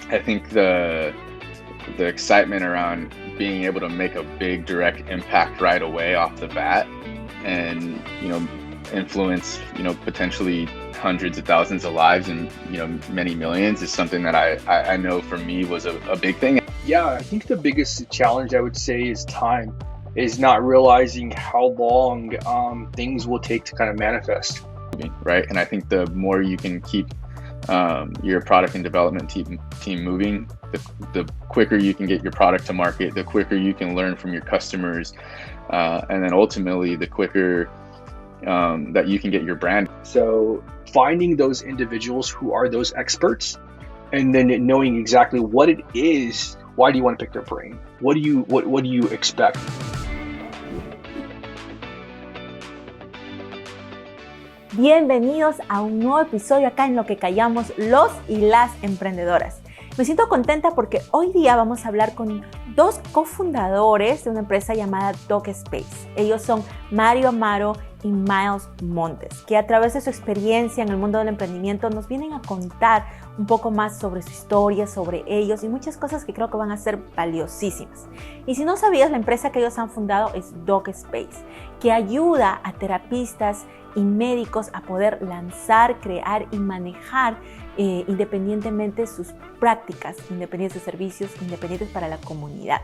I think the excitement around being able to make a big direct impact right away off the bat and, influence, potentially hundreds of thousands of lives and, many millions is something that I know for me was a big thing. Yeah, I think the biggest challenge I would say is time, is not realizing how long things will take to kind of manifest. Right. And I think the more you can keep your product and development team moving, the quicker you can get your product to market, the quicker you can learn from your customers, and then ultimately the quicker that you can get your brand. So finding those individuals who are those experts, and then knowing exactly what it is. Why do you want to pick their brain? What do you expect? Bienvenidos a un nuevo episodio acá en Lo que callamos los y las emprendedoras. Me siento contenta porque hoy día vamos a hablar con dos cofundadores de una empresa llamada DocSpace. Ellos son Mario Amaro y Miles Montes, que a través de su experiencia en el mundo del emprendimiento nos vienen a contar un poco más sobre su historia, sobre ellos y muchas cosas que creo que van a ser valiosísimas. Y si no sabías, la empresa que ellos han fundado es DocSpace, que ayuda a terapistas y médicos a poder lanzar, crear y manejar independientemente sus prácticas, independientes sus servicios, independientes para la comunidad.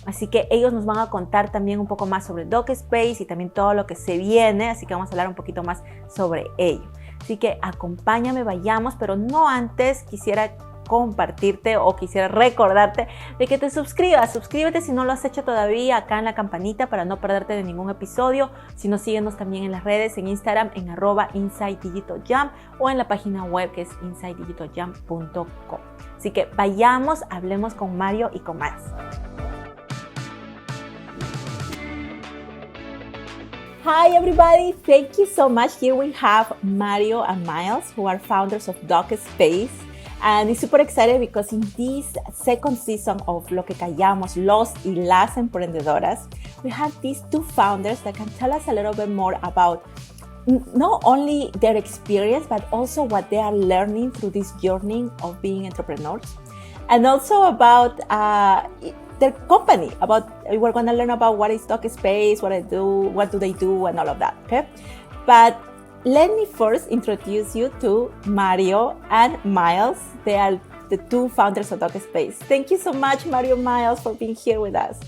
Así que ellos nos van a contar también un poco más sobre DocSpace y también todo lo que se viene, así que vamos a hablar un poquito más sobre ello. Así que acompáñame, vayamos, pero no antes quisiera compartirte o quisiera recordarte de que te suscribas. Suscríbete si no lo has hecho todavía acá en la campanita para no perderte de ningún episodio. Si no, síguenos también en las redes, en Instagram en @InsideDigitalJump o en la página web que es insidedigitaljump.com. Así que vayamos, hablemos con Mario y con Miles. Hi everybody, thank you so much. Here we have Mario and Miles, who are founders of DocSpace. And it's super excited because in this second season of Lo que callamos los y las emprendedoras, we have these two founders that can tell us a little bit more about not only their experience, but also what they are learning through this journey of being entrepreneurs. And also about their company, we're going to learn about what is DocSpace, what do they do, and all of that, okay? But let me first introduce you to Mario and Miles. They are the two founders of DocSpace. Thank you so much, Mario and Miles, for being here with us.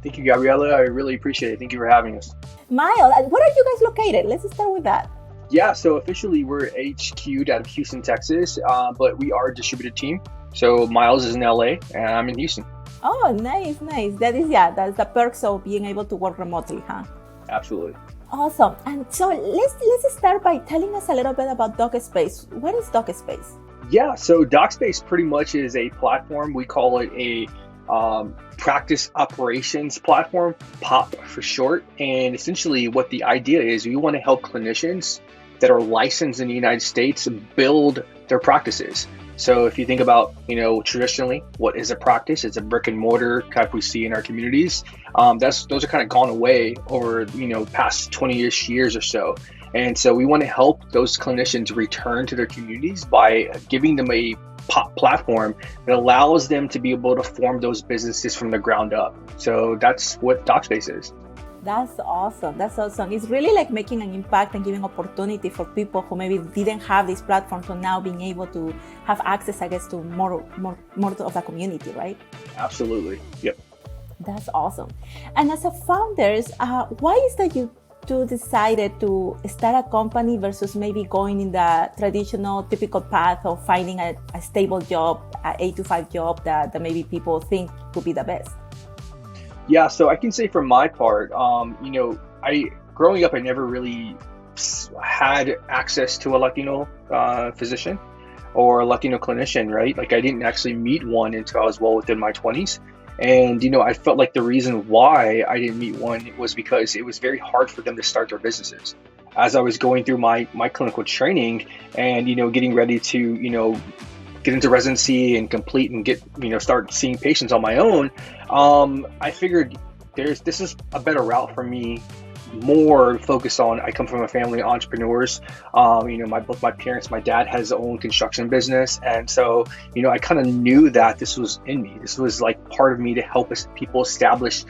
Thank you, Gabriela. I really appreciate it. Thank you for having us. Miles, where are you guys located? Let's start with that. Yeah, so officially we're HQ'd out of Houston, Texas, but we are a distributed team. So Miles is in LA and I'm in Houston. Oh, nice. That's the perks of being able to work remotely, huh? Absolutely. Awesome. And so let's start by telling us a little bit about DocSpace. What is DocSpace? Yeah, so DocSpace pretty much is a platform. We call it a practice operations platform, POP for short. And essentially what the idea is, we want to help clinicians that are licensed in the United States build their practices. So if you think about, traditionally, what is a practice? It's a brick and mortar type we see in our communities. Those are kind of gone away over, past 20-ish years or so. And so we want to help those clinicians return to their communities by giving them a platform that allows them to be able to form those businesses from the ground up. So that's what DocSpace is. That's awesome. It's really like making an impact and giving opportunity for people who maybe didn't have this platform to now being able to have access, I guess, to more of the community, right? Absolutely. Yep. That's awesome. And as a founders, why is that you two decided to start a company versus maybe going in the traditional, typical path of finding a stable job, an 8-to-5 job that maybe people think would be the best? Yeah, so I can say for my part, growing up, I never really had access to a Latino physician or a Latino clinician, right? Like I didn't actually meet one until I was well within my 20s. And, I felt like the reason why I didn't meet one was because it was very hard for them to start their businesses. As I was going through my clinical training and, getting ready to, get into residency and complete and get, start seeing patients on my own, I figured this is a better route for me more focused on, I come from a family of entrepreneurs. Both my parents, my dad has his own construction business. And so, I kind of knew that this was in me. This was like part of me to help people establish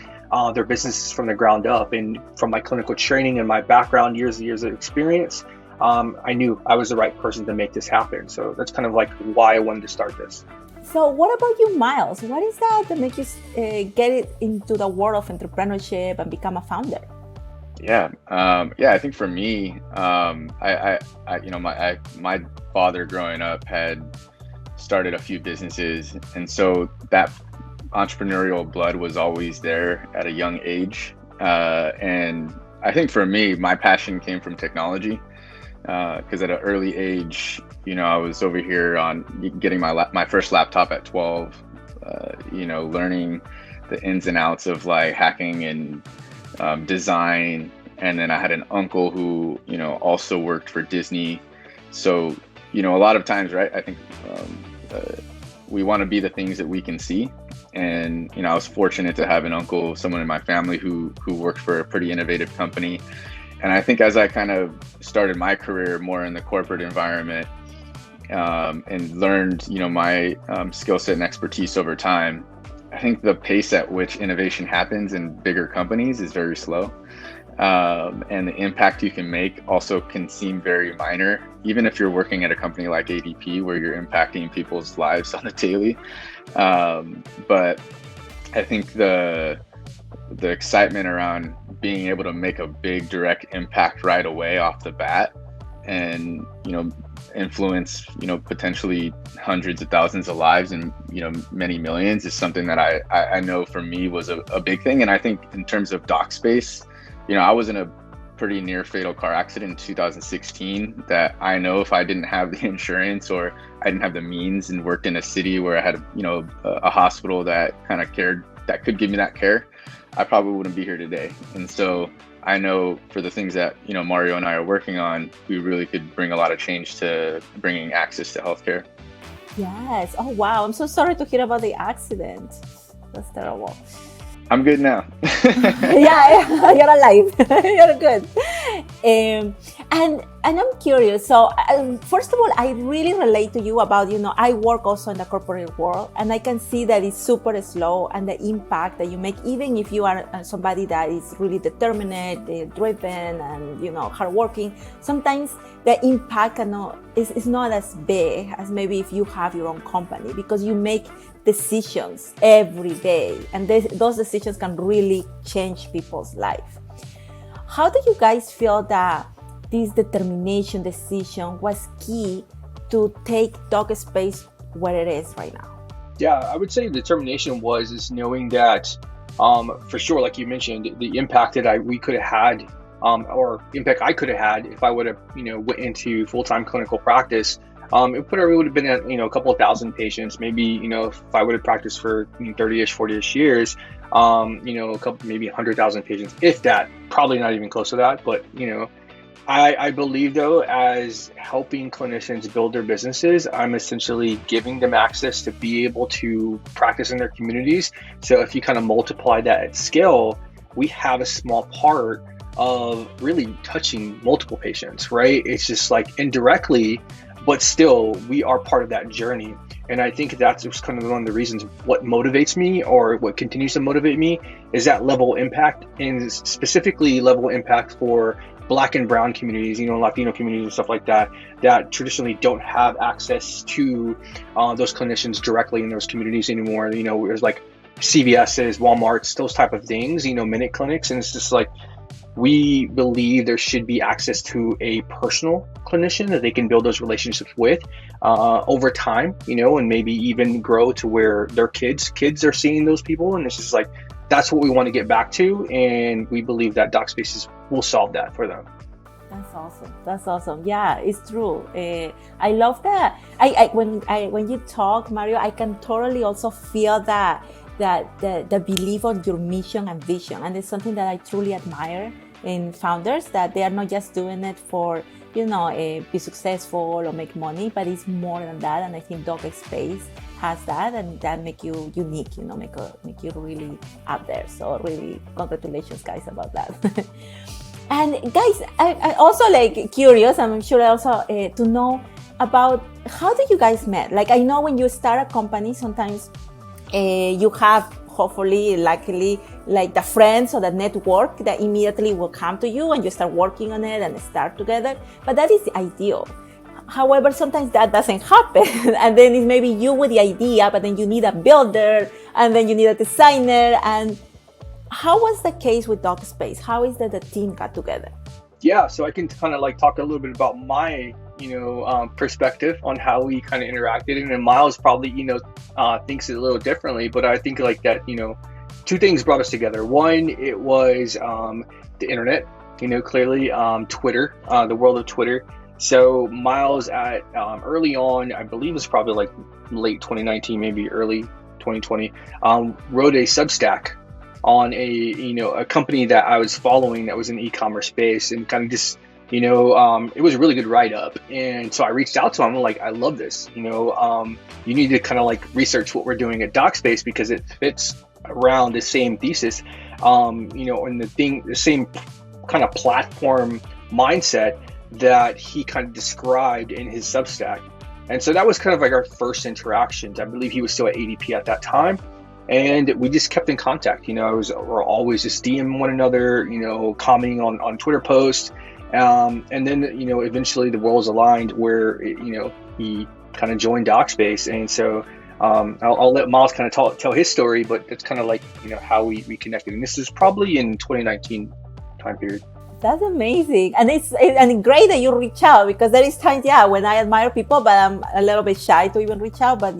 their businesses from the ground up. And from my clinical training and my background, years and years of experience, I knew I was the right person to make this happen. So that's kind of like why I wanted to start this. So what about you, Miles? What is that make you get it into the world of entrepreneurship and become a founder? Yeah, I think for me, my father growing up had started a few businesses, and so that entrepreneurial blood was always there at a young age. And I think for me, my passion came from technology, because at an early age, I was over here on getting my first laptop at 12, learning the ins and outs of like hacking and design. And then I had an uncle who, also worked for Disney. So, a lot of times, right, I think we want to be the things that we can see. And, I was fortunate to have an uncle, someone in my family who worked for a pretty innovative company. And I think as I kind of started my career more in the corporate environment, and learned, my skill set and expertise over time, I think the pace at which innovation happens in bigger companies is very slow. And the impact you can make also can seem very minor, even if you're working at a company like ADP where you're impacting people's lives on a daily. But I think the excitement around being able to make a big direct impact right away off the bat and, influence, potentially hundreds of thousands of lives and, many millions is something that I know for me was a big thing. And I think in terms of DocSpace, I was in a pretty near fatal car accident in 2016 that I know if I didn't have the insurance or I didn't have the means and worked in a city where I had, a hospital that kind of cared, that could give me that care, I probably wouldn't be here today. And so I know for the things that, Mario and I are working on, we really could bring a lot of change to bringing access to healthcare. Yes. Oh, wow. I'm so sorry to hear about the accident. That's terrible. I'm good now. Yeah, you're alive. You're good. And I'm curious. So first of all, I really relate to you about, I work also in the corporate world, and I can see that it's super slow and the impact that you make, even if you are somebody that is really determined, driven, and, hardworking, sometimes the impact is not as big as maybe if you have your own company, because you make decisions every day, and those decisions can really change people's life. How do you guys feel that this determination decision was key to take DocSpace where it is right now? Yeah, I would say determination is knowing that, for sure, like you mentioned, the impact that we could have had, or impact I could have had if I would have, went into full-time clinical practice. It would have been at, a couple of thousand patients, maybe, if I would have practiced for 30-ish, 40-ish years, a couple, maybe 100,000 patients, if that, probably not even close to that. But, I believe though, as helping clinicians build their businesses, I'm essentially giving them access to be able to practice in their communities. So if you kind of multiply that at scale, we have a small part of really touching multiple patients, right? It's just like indirectly, but still we are part of that journey. And I think that's just kind of one of the reasons what motivates me, or what continues to motivate me, is that level of impact, and specifically level of impact for Black and Brown communities, Latino communities and stuff like that, that traditionally don't have access to those clinicians directly in those communities anymore. There's like CVS's, Walmart's, those type of things, minute clinics. And it's just like, we believe there should be access to a personal clinician that they can build those relationships with over time, and maybe even grow to where their kids are seeing those people. And it's just like, that's what we want to get back to. And we believe that DocSpaces will solve that for them. That's awesome. Yeah, it's true. I love that. When you talk, Mario, I can totally also feel that the belief on your mission and vision. And it's something that I truly admire in founders, that they are not just doing it for, be successful or make money, but it's more than that. And I think DocSpace has that, and that make you unique, make you really up there. So really, congratulations guys about that. And guys, I also like curious, I'm sure also to know about how did you guys met? Like I know when you start a company, sometimes you have hopefully, luckily, like the friends or the network that immediately will come to you and you start working on it and start together. But that is ideal. However, sometimes that doesn't happen. And then it's maybe you with the idea, but then you need a builder and then you need a designer. And how was the case with DocSpace? How is that the team got together? Yeah, so I can kind of like talk a little bit about my, perspective on how we kind of interacted. And then Miles probably, thinks it a little differently, but I think like that, two things brought us together. One, it was the internet, clearly Twitter, the world of Twitter. So Miles at early on, I believe it was probably like late 2019, maybe early 2020, wrote a Substack on a company that I was following that was in the e-commerce space, and kind of just, it was a really good write-up. And so I reached out to him. I'm like, I love this. You need to kind of like research what we're doing at DocSpace because it fits around the same thesis, and the same kind of platform mindset that he kind of described in his Substack. And so that was kind of like our first interactions. I believe he was still at ADP at that time. And we just kept in contact. We're always just DMing one another, commenting on Twitter posts. And then, eventually the worlds aligned where, he kind of joined DocSpace. And so I'll let Miles kind of tell his story, but it's kind of like, how we connected. And this is probably in 2019 time period. That's amazing. And it's great that you reach out, because there is times, when I admire people, but I'm a little bit shy to even reach out. But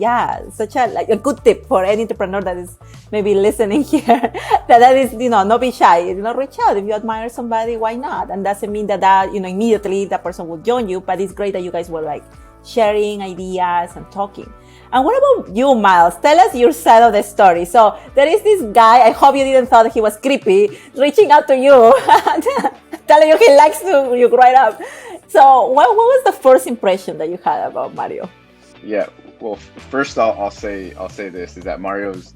such a good tip for any entrepreneur that is maybe listening here, that is, not be shy, reach out. If you admire somebody, why not? And doesn't mean that, immediately that person will join you, but it's great that you guys were like sharing ideas and talking. And what about you, Miles? Tell us your side of the story. So there is this guy, I hope you didn't thought that he was creepy, reaching out to you, telling you he likes you right up. So what was the first impression that you had about Mario? Yeah, well, first I'll say this, is that Mario's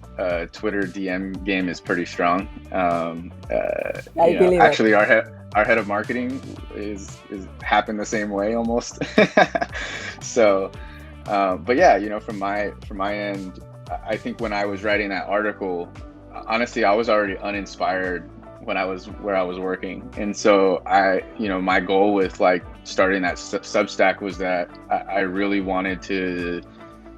Twitter DM game is pretty strong. I believe actually it. Our head of marketing is happened the same way almost. So, but yeah, from my end, I think when I was writing that article, honestly, I was already uninspired when I was where I was working. And so my goal with like starting that Substack was that I really wanted to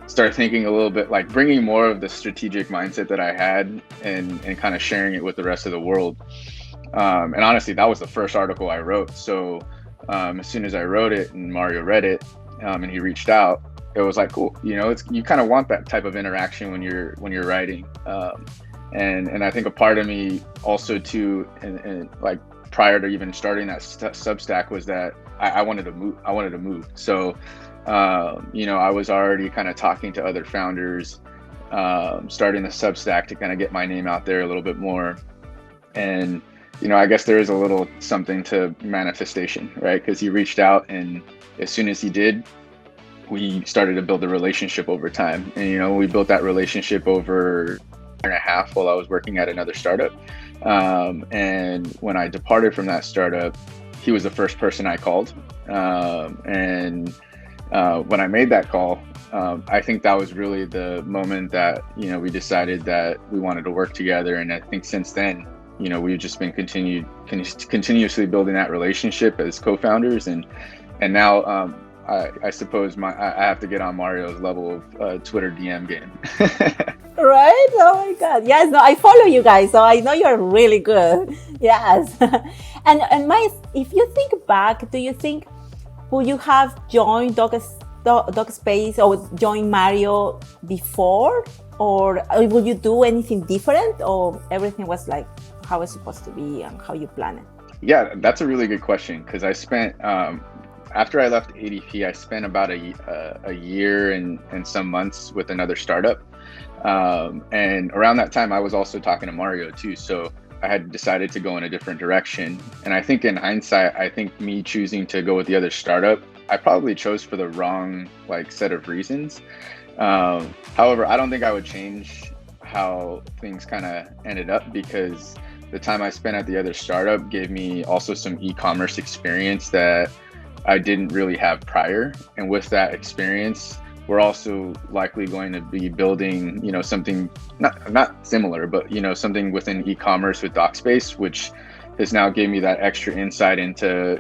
start thinking a little bit, like bringing more of the strategic mindset that I had and kind of sharing it with the rest of the world. And honestly, that was the first article I wrote. So as soon as I wrote it and Mario read it, and he reached out, it was like, cool. You kind of want that type of interaction when you're writing. And I think a part of me also too, and like prior to even starting that Substack, was that I wanted to move. So, I was already kind of talking to other founders, starting the Substack to kind of get my name out there a little bit more. And, I guess there is a little something to manifestation, right? Because he reached out, and as soon as he did, we started to build a relationship over time. And, we built that relationship over and a half while I was working at another startup. And when I departed from that startup, he was the first person I called. And when I made that call, I think that was really the moment that, we decided that we wanted to work together. And I think since then, we've just been continuously building that relationship as co-founders. And now, I suppose I have to get on Mario's level of Twitter DM game. Right? Oh my God. Yes, no, I follow you guys, so I know you're really good. Yes. And Miles, if you think back, do you think, would you have joined DocSpace or joined Mario before? Or would you do anything different? Or everything was like how it's supposed to be and how you plan it? Yeah, that's a really good question, because I spent... after I left ADP, I spent about a year and some months with another startup. And around that time, I was also talking to Mario too. So I had decided to go in a different direction. And I think in hindsight, I think me choosing to go with the other startup, I probably chose for the wrong set of reasons. However, I don't think I would change how things kind of ended up, because the time I spent at the other startup gave me also some e-commerce experience that I didn't really have prior. And with that experience, we're also likely going to be building, something not similar, but, something within e-commerce with DocSpace, which has now gave me that extra insight into,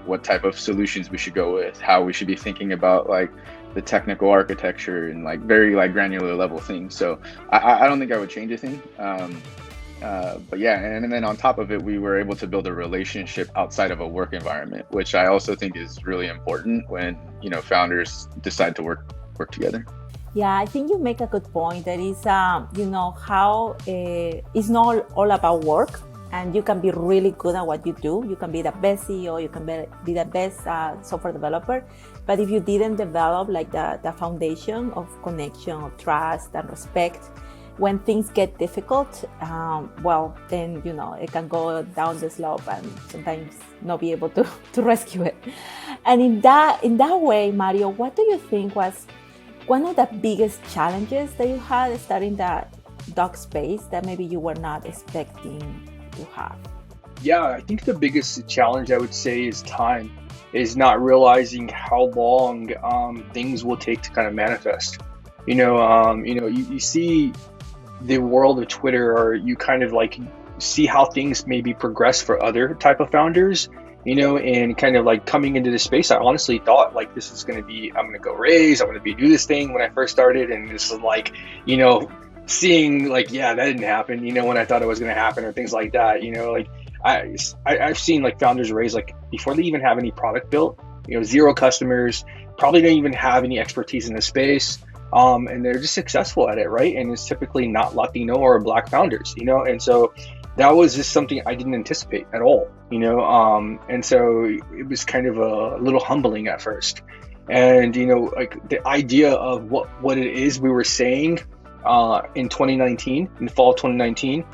what type of solutions we should go with, how we should be thinking about like the technical architecture and like very like granular level things. So I don't think I would change a thing. But yeah, and then on top of it, we were able to build a relationship outside of a work environment, which I also think is really important when, founders decide to work together. Yeah, I think you make a good point. That is, how it's not all about work, and you can be really good at what you do. You can be the best CEO, you can be the best software developer. But if you didn't develop like the foundation of connection, of trust and respect, when things get difficult, then, it can go down the slope and sometimes not be able to rescue it. And in that way, Mario, what do you think was one of the biggest challenges that you had starting the DocSpace that maybe you were not expecting to have? Yeah, I think the biggest challenge I would say is time, is not realizing how long things will take to kind of manifest. You see the world of Twitter, or you kind of like see how things maybe progress for other type of founders, and kind of like coming into this space, I honestly thought like this is going to be, I'm going to go raise, I'm going to do this thing when I first started. And this is like, seeing like, yeah, that didn't happen, when I thought it was going to happen, or things like that, like I've seen like founders raise like before they even have any product built, 0 customers, probably don't even have any expertise in the space. And they're just successful at it, right? And it's typically not Latino or Black founders, and so that was just something I didn't anticipate at all, and so it was kind of a little humbling at first. And, like the idea of what it is we were saying in 2019, in the fall of 2019,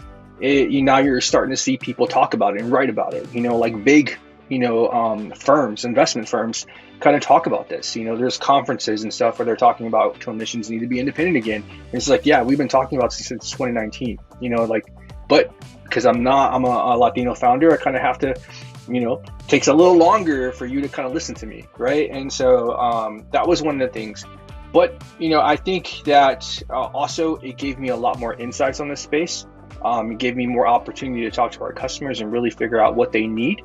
now you're starting to see people talk about it and write about it, like big, firms, investment firms kind of talk about this. There's conferences and stuff where they're talking about clinicians need to be independent again. And it's like, yeah, we've been talking about this since 2019, but because I'm a Latino founder, I kind of have to, takes a little longer for you to kind of listen to me, right? And so that was one of the things. But, I think that also it gave me a lot more insights on this space. It gave me more opportunity to talk to our customers and really figure out what they need.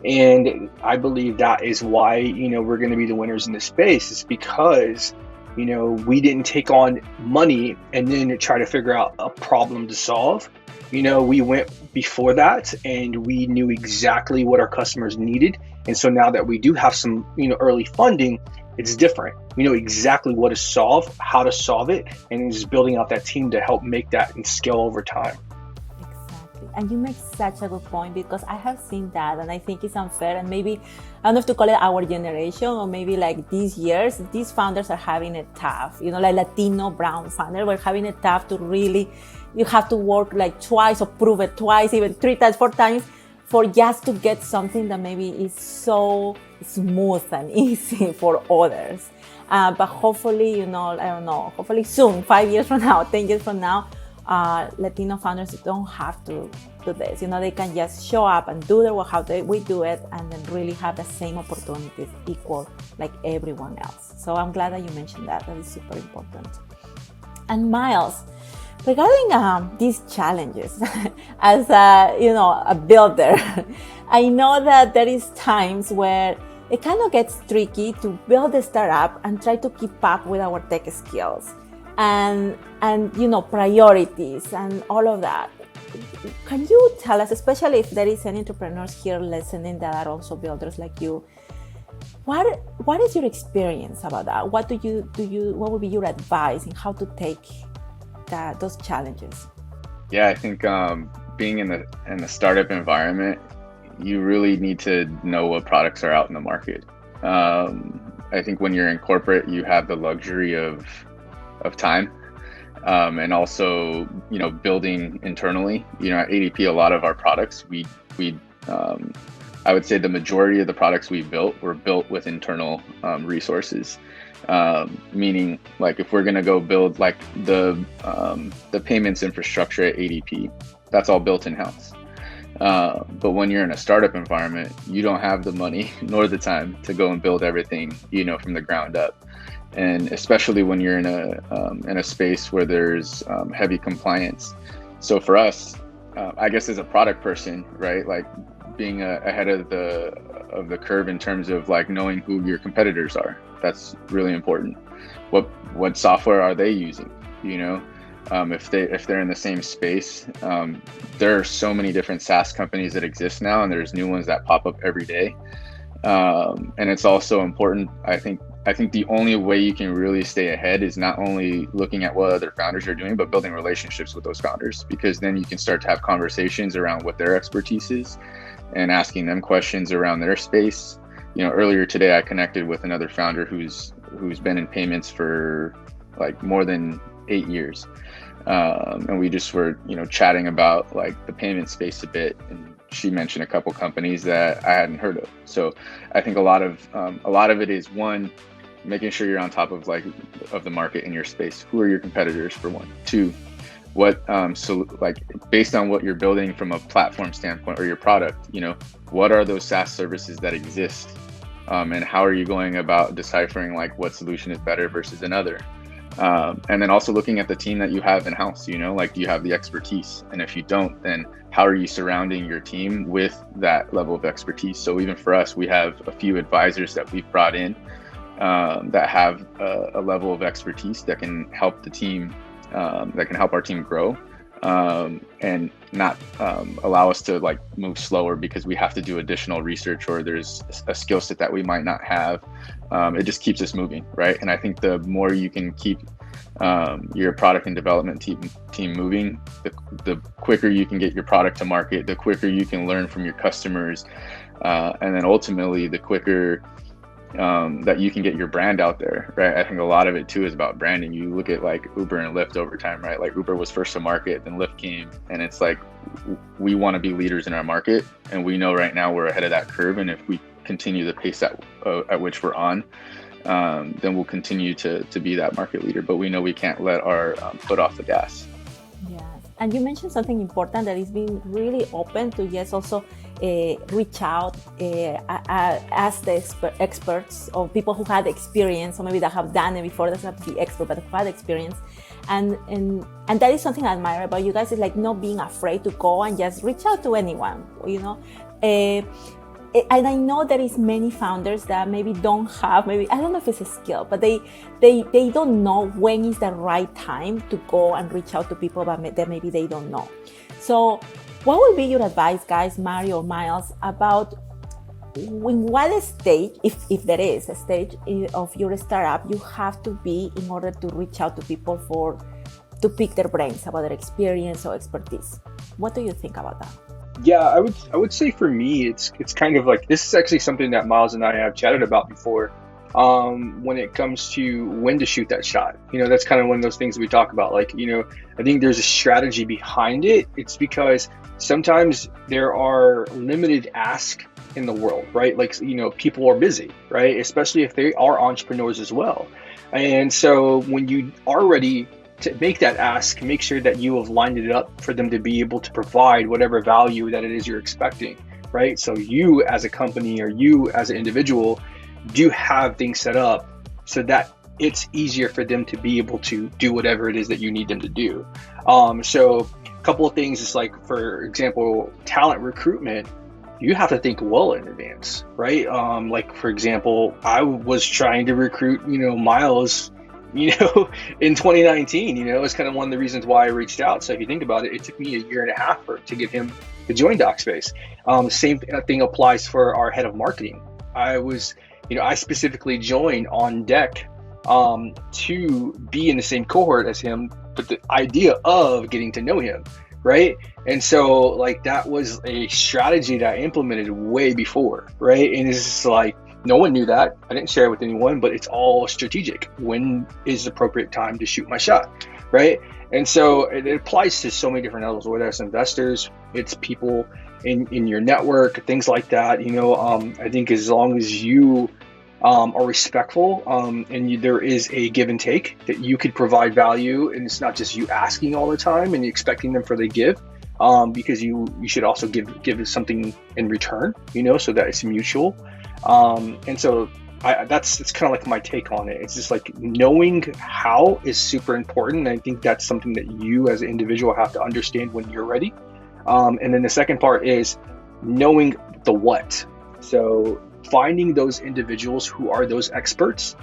And I believe that is why, we're going to be the winners in this space. It's because, we didn't take on money and then try to figure out a problem to solve. We went before that and we knew exactly what our customers needed. And so now that we do have some, early funding, it's different. We know exactly what to solve, how to solve it, and just building out that team to help make that and scale over time. And you make such a good point, because I have seen that and I think it's unfair, and maybe, I don't know if to call it our generation or maybe like these years, these founders are having it tough, like Latino, brown founder, we're having it tough to really, you have to work like twice or prove it twice, even 3 times, 4 times for just to get something that maybe is so smooth and easy for others. But hopefully, I don't know, hopefully soon, 5 years from now, 10 years from now, Latino founders don't have to do this. They can just show up and do their work how we do it, and then really have the same opportunities equal like everyone else. So I'm glad that you mentioned that. That is super important. And Miles, regarding these challenges, as a builder, I know that there is times where it kind of gets tricky to build a startup and try to keep up with our tech skills. And priorities and all of that. Can you tell us, especially if there is any entrepreneurs here listening that are also builders like you, what is your experience about that? What would be your advice in how to take those challenges? Yeah, I think being in the startup environment, you really need to know what products are out in the market. I think when you're in corporate, you have the luxury of time, and also, building internally. At ADP, a lot of our products, I would say the majority of the products we built were built with internal resources. Meaning, like, if we're gonna go build like the payments infrastructure at ADP, that's all built in-house. But when you're in a startup environment, you don't have the money nor the time to go and build everything, from the ground up. And especially when you're in a space where there's heavy compliance. So for us, I guess as a product person, right, like being ahead of the curve in terms of like knowing who your competitors are, that's really important. What software are they using? If they're in the same space, there are so many different SaaS companies that exist now, and there's new ones that pop up every day. And it's also important. I think the only way you can really stay ahead is not only looking at what other founders are doing, but building relationships with those founders, because then you can start to have conversations around what their expertise is and asking them questions around their space. Earlier today, I connected with another founder who's been in payments for like more than 8 years. And we just were, chatting about like the payment space a bit. And she mentioned a couple companies that I hadn't heard of. So I think a lot of it is, one, making sure you're on top of the market in your space. Who are your competitors, for one? Two, based on what you're building from a platform standpoint or your product, what are those SaaS services that exist? And how are you going about deciphering like what solution is better versus another? And then also looking at the team that you have in-house, do you have the expertise? And if you don't, then how are you surrounding your team with that level of expertise? So even for us, we have a few advisors that we've brought in that have a level of expertise that can help the team, that can help our team grow, and not allow us to like move slower because we have to do additional research or there's a skill set that we might not have. It just keeps us moving, right? And I think the more you can keep your product and development team moving, the quicker you can get your product to market, the quicker you can learn from your customers, and then ultimately the quicker that you can get your brand out there, right? I think a lot of it too is about branding. You look at like Uber and Lyft over time, right? Like Uber was first to market, then Lyft came, and it's like we want to be leaders in our market, and we know right now we're ahead of that curve. And if we continue the pace at which we're on, then we'll continue to be that market leader. But we know we can't let our foot off the gas. Yeah, and you mentioned something important, that is being really open to also reach out, ask the experts or people who had experience, or maybe that have done it before. Doesn't have to be expert, but who had experience, and that is something I admire about you guys, is like not being afraid to go and just reach out to anyone, And I know there is many founders that maybe don't have, I don't know if it's a skill, but they don't know when is the right time to go and reach out to people that maybe they don't know. So what would be your advice, guys, Mario or Miles, about in what stage, if there is a stage of your startup, you have to be in order to reach out to people to pick their brains about their experience or expertise? What do you think about that? Yeah, I would say for me, it's kind of like, this is actually something that Miles and I have chatted about before. When it comes to when to shoot that shot, that's kind of one of those things we talk about. Like, I think there's a strategy behind it. It's because sometimes there are limited asks in the world, right? Like, people are busy, right? Especially if they are entrepreneurs as well. And so when you are ready to make that ask, make sure that you have lined it up for them to be able to provide whatever value that it is you're expecting, right? So you as a company or you as an individual do have things set up so that it's easier for them to be able to do whatever it is that you need them to do. So a couple of things is like, for example, talent recruitment, you have to think well in advance, right? Like, for example, I was trying to recruit, Miles, in 2019, it's kind of one of the reasons why I reached out. So if you think about it, it took me 1.5 years to get him to join DocSpace. The same thing applies for our head of marketing. I specifically joined on deck to be in the same cohort as him, but the idea of getting to know him, right? And so like that was a strategy that I implemented way before, right? And it's just like, no one knew that. I didn't share it with anyone, but it's all strategic. When is the appropriate time to shoot my shot, right? And so it applies to so many different levels, whether it's investors, it's people in your network, things like that. I think as long as you are respectful and there is a give and take, that you could provide value, and it's not just you asking all the time and expecting them for the give, because you should also give something in return, so that it's mutual. And so that's kind of like my take on it. It's just like knowing how is super important. And I think that's something that you as an individual have to understand when you're ready. And then the second part is knowing the what. So finding those individuals who are those experts,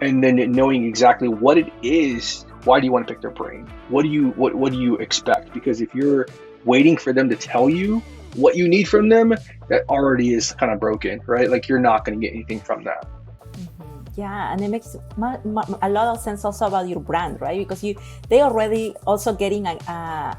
and then knowing exactly what it is. Why do you want to pick their brain? What do you expect? Because if you're waiting for them to tell you what you need from them, that already is kind of broken, right? Like you're not going to get anything from that. Yeah, and it makes a lot of sense also about your brand, right? Because they already also getting the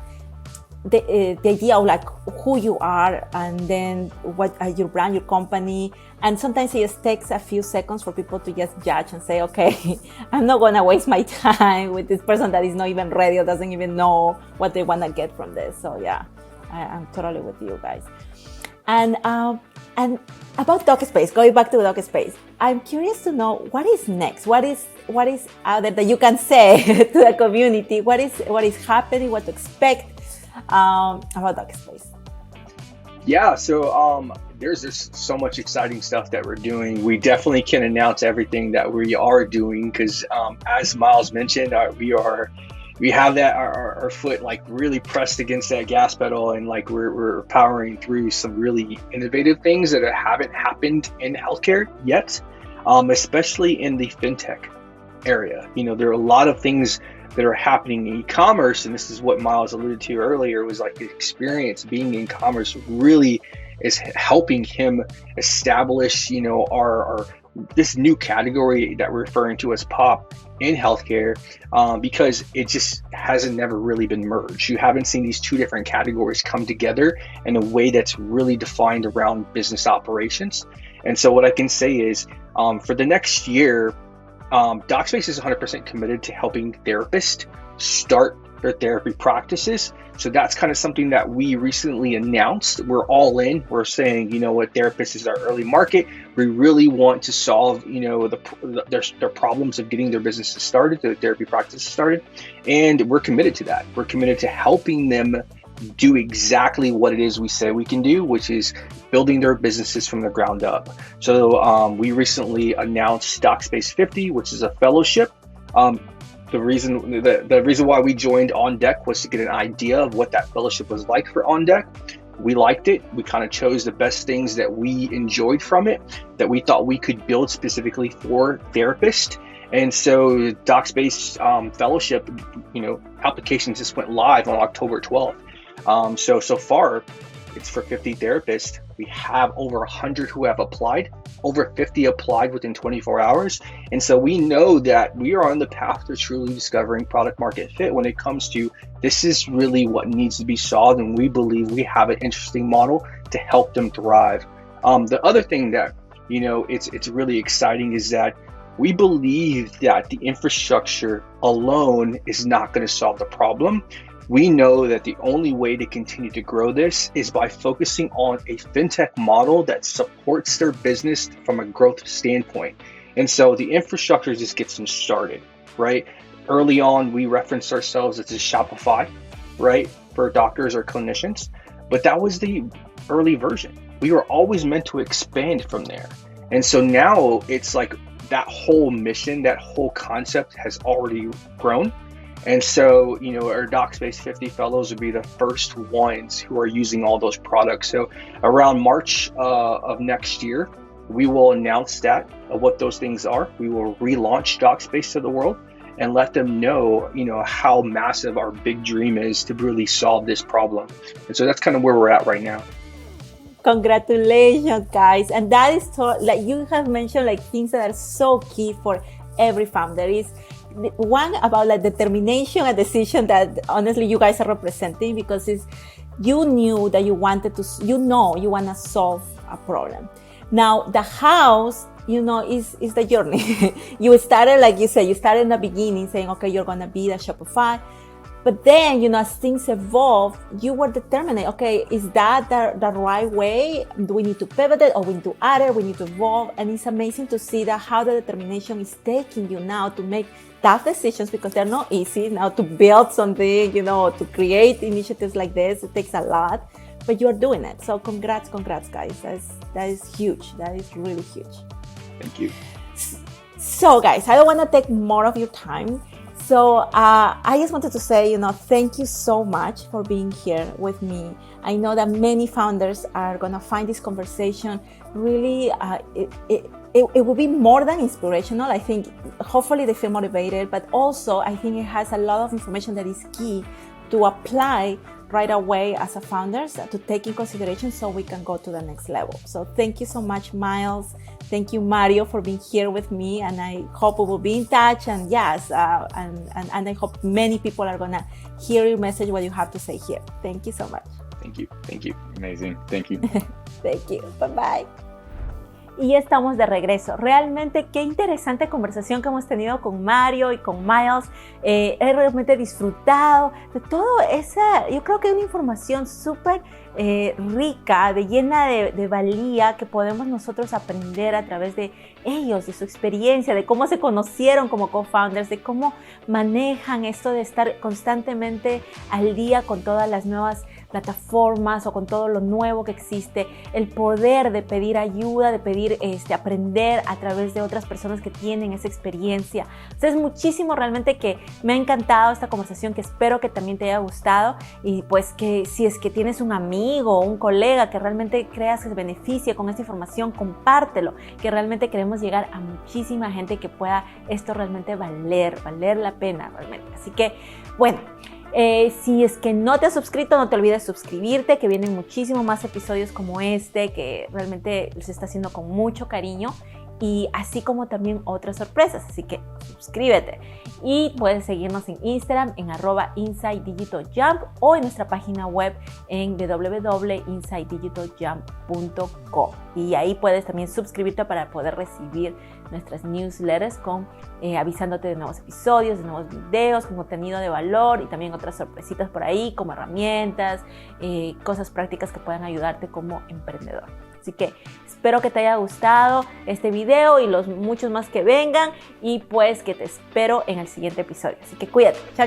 idea of like who you are, and then what your brand, your company. And sometimes it just takes a few seconds for people to just judge and say, okay, I'm not going to waste my time with this person that is not even ready or doesn't even know what they want to get from this. So yeah, I'm totally with you guys. And about DocSpace, going back to DocSpace, I'm curious to know what is next. What is out there that you can say to the community? What is happening? What to expect about DocSpace? Yeah, so there's just so much exciting stuff that we're doing. We definitely can announce everything that we are doing because, as Miles mentioned, we have that our foot like really pressed against that gas pedal, and like we're powering through some really innovative things that haven't happened in healthcare yet, especially in the fintech area. There are a lot of things that are happening in e-commerce, and this is what Miles alluded to earlier, was like the experience being in commerce really is helping him establish, our this new category that we're referring to as pop in healthcare, because it just hasn't never really been merged. You haven't seen these two different categories come together in a way that's really defined around business operations. And so what I can say is, for the next year, DocSpace is 100% committed to helping therapists start their therapy practices. So that's kind of something that we recently announced. We're all in. We're saying, therapists is our early market. We really want to solve, their problems of getting their businesses started, their therapy practices started. And we're committed to that. We're committed to helping them do exactly what it is we say we can do, which is building their businesses from the ground up. So we recently announced DocSpace 50, which is a fellowship. The reason why we joined On Deck was to get an idea of what that fellowship was like for On Deck. We liked it. We kind of chose the best things that we enjoyed from it, that we thought we could build specifically for therapists. And so DocSpace fellowship, applications just went live on October 12th. So far, it's for 50 therapists. We have over 100 who have applied, over 50 applied within 24 hours. And so we know that we are on the path to truly discovering product market fit when it comes to this is really what needs to be solved. And we believe we have an interesting model to help them thrive. The other thing that, it's really exciting is that we believe that the infrastructure alone is not going to solve the problem. We know that the only way to continue to grow this is by focusing on a fintech model that supports their business from a growth standpoint. And so the infrastructure just gets them started, right? Early on, we referenced ourselves as a Shopify, right? For doctors or clinicians, but that was the early version. We were always meant to expand from there. And so now it's like that whole mission, that whole concept has already grown. And so, our DocSpace 50 fellows would be the first ones who are using all those products. So around March of next year, we will announce what those things are. We will relaunch DocSpace to the world and let them know, how massive our big dream is to really solve this problem. And so that's kind of where we're at right now. Congratulations, guys. And that is so, like you have mentioned, like things that are so key for every founder. Is one about like determination, a decision that honestly you guys are representing, because you knew that you wanted to, you want to solve a problem. Now the house, is the journey. You started, like you said, you started in the beginning saying, okay, you're going to be the Shopify. But then, as things evolve, you were determined, okay, is that the right way? Do we need to pivot it, or we need to add it, we need to evolve? And it's amazing to see that how the determination is taking you now to make tough decisions, because they're not easy now to build something, to create initiatives like this. It takes a lot, but you're doing it. So congrats, guys. That is huge. That is really huge. Thank you. So guys, I don't want to take more of your time. So I just wanted to say, thank you so much for being here with me. I know that many founders are going to find this conversation really, it will be more than inspirational. I think hopefully they feel motivated, but also I think it has a lot of information that is key to apply right away as a founder, to take in consideration so we can go to the next level. So thank you so much, Miles. Thank you, Mario, for being here with me, and I hope we will be in touch. And yes, and I hope many people are gonna hear your message, what you have to say here. Thank you so much. Thank you. Amazing. Thank you. Thank you. Bye. Y ya estamos de regreso. Realmente qué interesante conversación que hemos tenido con Mario y con Miles. He realmente disfrutado de todo esa, yo creo que es una información súper rica, llena de valía, que podemos nosotros aprender a través de ellos, de su experiencia, de cómo se conocieron como co-founders, de cómo manejan esto de estar constantemente al día con todas las nuevas plataformas o con todo lo nuevo que existe, el poder de pedir ayuda, de pedir aprender a través de otras personas que tienen esa experiencia. Entonces, muchísimo realmente, que me ha encantado esta conversación, que espero que también te haya gustado, y pues que si es que tienes un amigo o un colega que realmente creas que se beneficie con esta información, compártelo, que realmente queremos llegar a muchísima gente, que pueda esto realmente valer la pena realmente. Así que, bueno, si es que no te has suscrito, no te olvides suscribirte, que vienen muchísimos más episodios como este, que realmente se está haciendo con mucho cariño, y así como también otras sorpresas. Así que suscríbete, y puedes seguirnos en Instagram en @insidedigitalJump, o en nuestra página web en www.insidedigitaljump.com, y ahí puedes también suscribirte para poder recibir nuestras newsletters con avisándote de nuevos episodios, de nuevos videos con contenido de valor, y también otras sorpresitas por ahí como herramientas, cosas prácticas que puedan ayudarte como emprendedor. Así que espero que te haya gustado este video y los muchos más que vengan, y pues que te espero en el siguiente episodio. Así que cuídate. Chao.